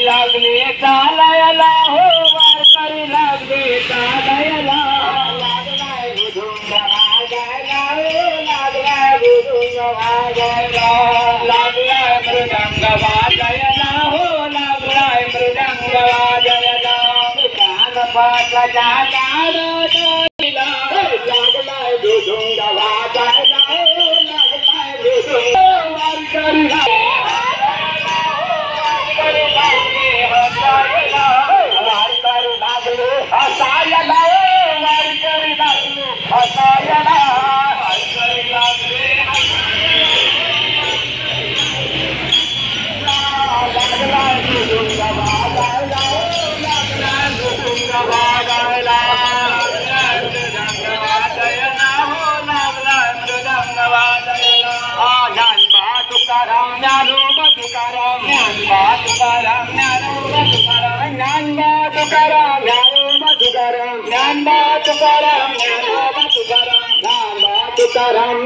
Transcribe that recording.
लागले चालायला हो वारकरी लागले चालायला लागलाय बुधुंग वाजायला लागलाय बुधुंग वाजायला लागलाय मृदंग वाजायला हो लागलाय मृदंग वाजायला कानपाटाच्या नादात लागलाय बुधुंग वाजायला लागलाय बुधुंग वारकरी तुकाराम